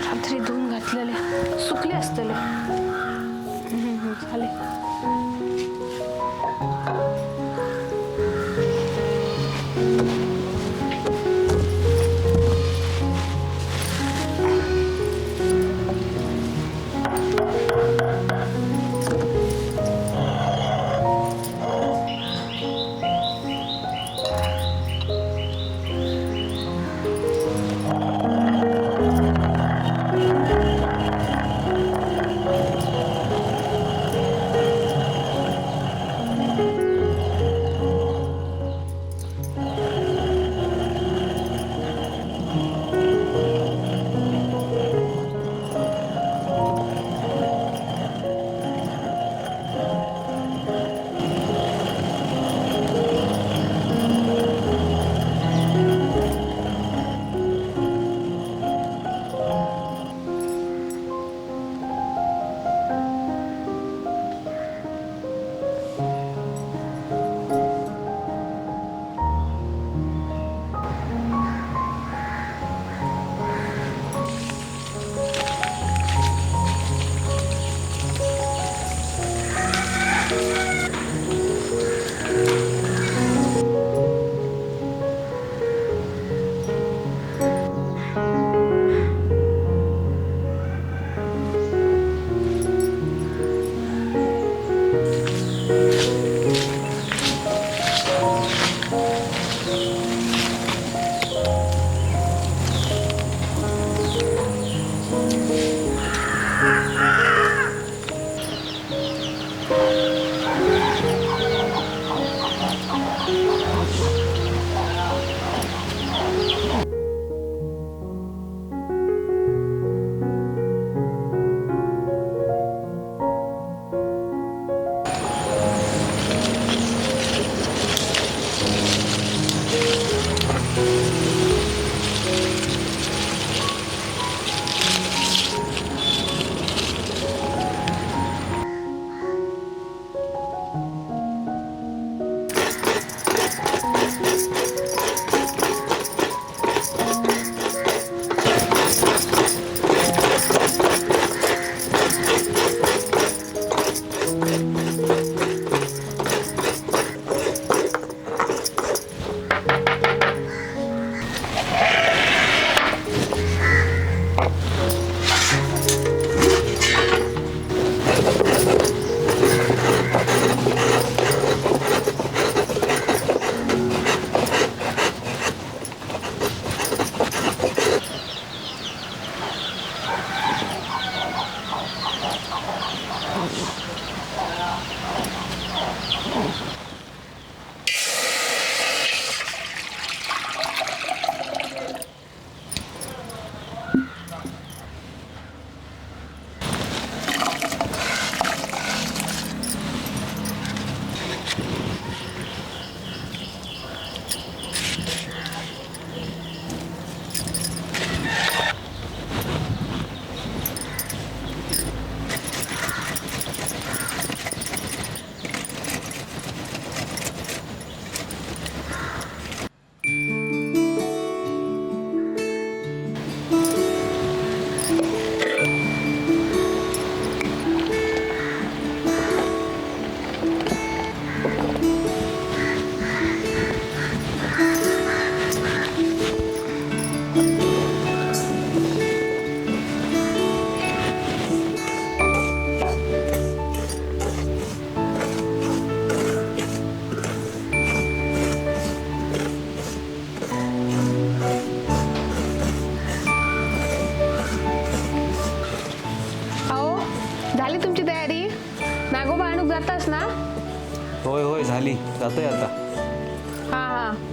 रात्री धुवून घातलेले सुकले असतले. झाले. जातास ना? होय होय झाली, जातोय आता. हा हा.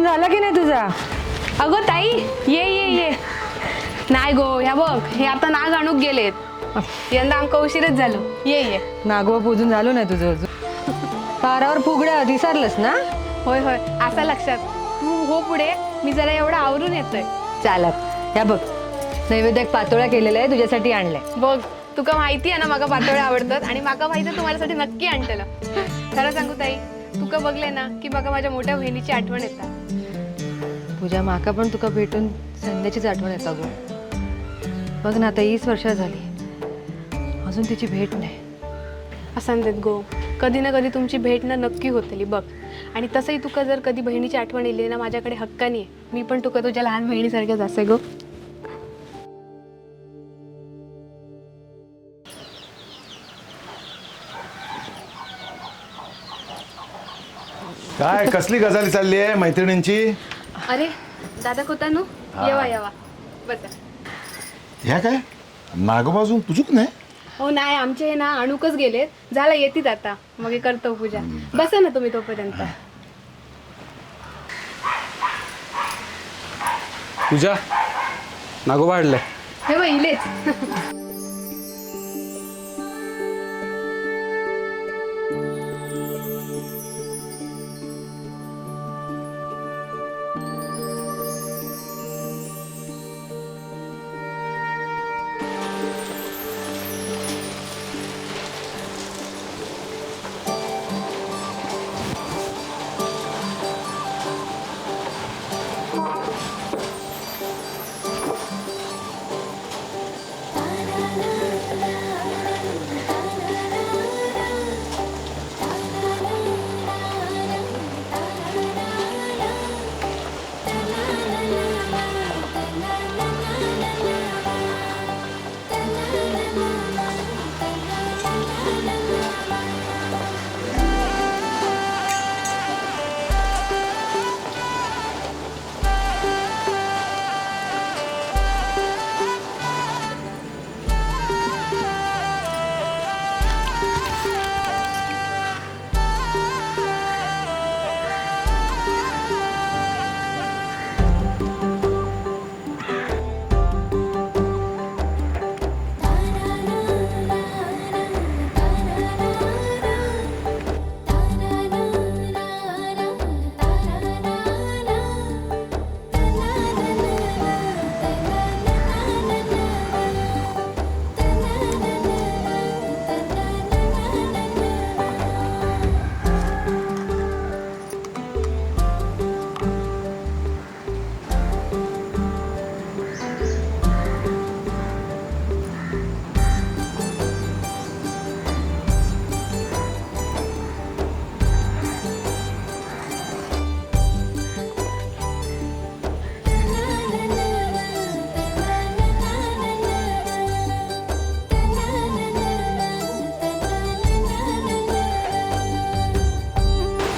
झाला की नाही तुझा? अगं ताई ये ये ये. नाही गो ह्या बघ हे आता नाग आणूक गेलेत. यंदा आमका उशीरच झालो. ये ये. नागोबा पूजून झालो नाही तुझं अजून? पारावर फुगड्या विसरलंस ना? होय होय असा लक्षात. तू हो पुढे मी जरा एवढं आवरून येतोय. चालत. या बघ नैवेद्य पातोळ्या केलेल्या आहे तुझ्यासाठी आणलंय. बघ तुका माहिती आहे ना माका पातोळ्या आवडतात आणि माका माहिती आहे तू माझ्यासाठी नक्की आणतेला. खरं सांगू ताई तुका बघले ना की माका माझ्या मोठ्या बहिणीची आठवण येतात. पूजा माका पण तुका भेटून संध्याचीच आठवण येता गो. बघ ना आता 20 वर्ष झाली अजून तिची भेट नाही. असं देत गो कधी ना कधी तुमची भेट ना नक्की होतली बघ. आणि तसंही तुका जर कधी बहिणीची आठवण येईल ना माझ्याकडे हक्कानी आहे. मी पण तुका तुझ्या लहान बहिणीसारख्याच असे गो. काय कसली गजाली चालली आहे मैत्रिणींची? अरे दादा कोतानो येवा येवा बसा. ह्या काय नागोबाजून तुझूक नाही? हो नाही आमचे हे ना अणुकच गेलेत झाला येतील आता मग हे करतो पूजा. बसा ना तुम्ही तोपर्यंत. पूजा नागोबा आणलंय. हे बघ इलेच.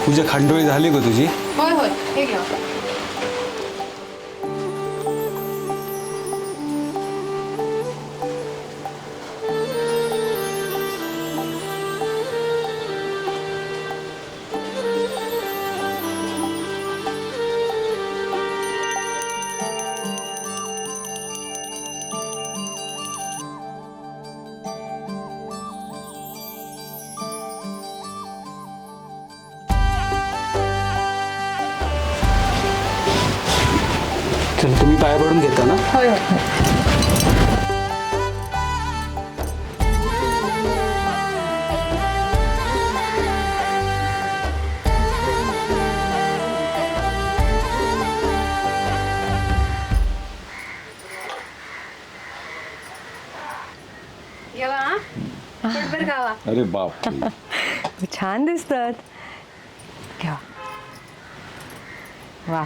पूजा खांडोळी झाली गो तुझी? होय होय हे घ्या. चल तुम्ही पाया पडून घेता ना? होय होय. येवा पोटभर खावा. अरे बाप. छान दिसतात. घ्या. वा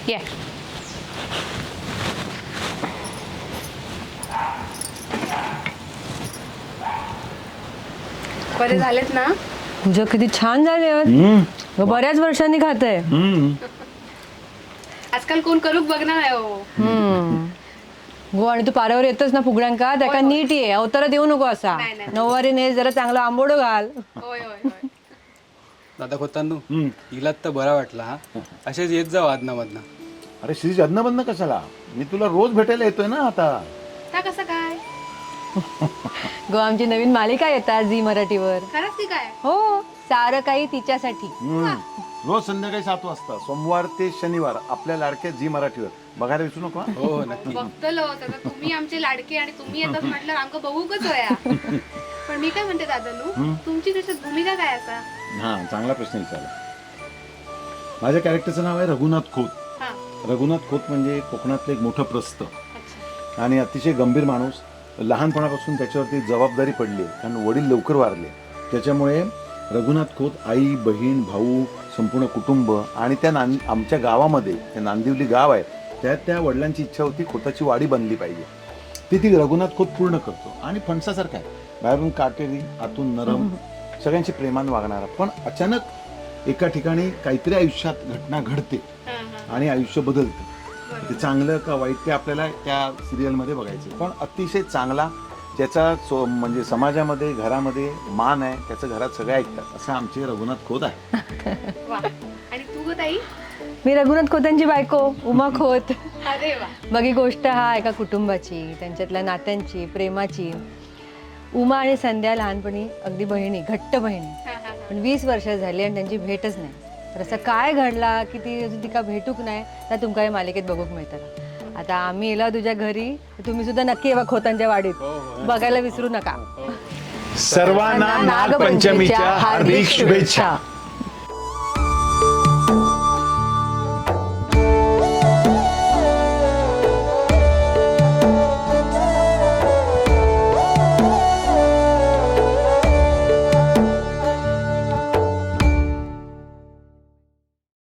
ये. बरे झालेत ना? तुझं किती छान झाले. बऱ्याच वर्षांनी खाते. आजकाल कोण करूक बघणार आहे हो. गो आणि तू पारावर येतच ना फुगड्यांका त्याका नीट ये अवतार देऊ नको असा. नाही, नाही. नऊवारी ने जरा चांगला आंबोडो घाल. होय होय होय. दादा खोतांनू हिला तर बरा वाटला हा असेच येत जाऊ आदनामधनं. अरे शिरीष अदनाबदन कशाला, मी तुला रोज भेटायला येतोय ना आता. त्या कसं काय? गो आमची नवीन मालिका येतात झी मराठीवर. खरंच की काय? हो, सारं काही तिच्यासाठी. रोज संध्याकाळी 7 वाजता सोमवार ते शनिवार आपल्या लाडक्या झी मराठीवर बघायला विसरू नको हा? हो नक्की. बघतलो आता तुम्ही आमचे लाडके आणि तुम्ही येतात म्हटलं आमचं बघूकच होया. पण मी काय म्हणते दादानू, तुमची त्याच्यात भूमिका काय असा? हा, चांगला प्रश्न विचारला. माझ्या कॅरेक्टरचं नाव आहे रघुनाथ खोत. हा. रघुनाथ खोत म्हणजे कोकणातलं एक मोठं प्रस्थ अच्छा. आणि अतिशय गंभीर माणूस. लहानपणापासून त्याच्यावरती जबाबदारी पडली कारण वडील लवकर वारले. त्याच्यामुळे रघुनाथ खोत आई, बहीण, भाऊ, संपूर्ण कुटुंब आणि त्या आमच्या गावामध्ये ते नांदिवली गाव आहे त्या वडिलांची इच्छा होती खोताची वाडी बनली पाहिजे. ती रघुनाथ खोत पूर्ण करतो आणि फणसासारखा आहे, बाहेरून काटेरी आतून नरम, सगळ्यांची प्रेमान वागणारा. पण अचानक एका ठिकाणी काहीतरी आयुष्यात घटना घडते आणि आयुष्य बदलतं. ते चांगलं का वाईट ते आपल्याला त्या सिरियलमध्ये बघायचं. पण अतिशय चांगला, ज्याचा म्हणजे समाजामध्ये घरामध्ये मान आहे, त्याचं घरात सगळे ऐकतात, असं आमचे रघुनाथ खोत आहे. आणि तू ग ताई? मी रघुनाथ खोतांची बायको उमा खोत. अरे वा. बघ ही गोष्ट हा एका कुटुंबाची, त्यांच्यातल्या नात्यांची, प्रेमाची. उमा आणि संध्या लहानपणी अगदी बहिणी, घट्ट बहिणी. पण 20 वर्ष झाली आणि त्यांची भेटच नाही. तर असं काय घडला की ती अजून तिका भेटूक नाही, तर तुमका या मालिकेत बघूक मिळतं. आता आम्ही येलो तुझ्या घरी, तुम्ही सुद्धा नक्की येवा खोतांच्या वाडीत. बघायला विसरू नका. सर्वांना नागपंचमीच्या हार्दिक शुभेच्छा.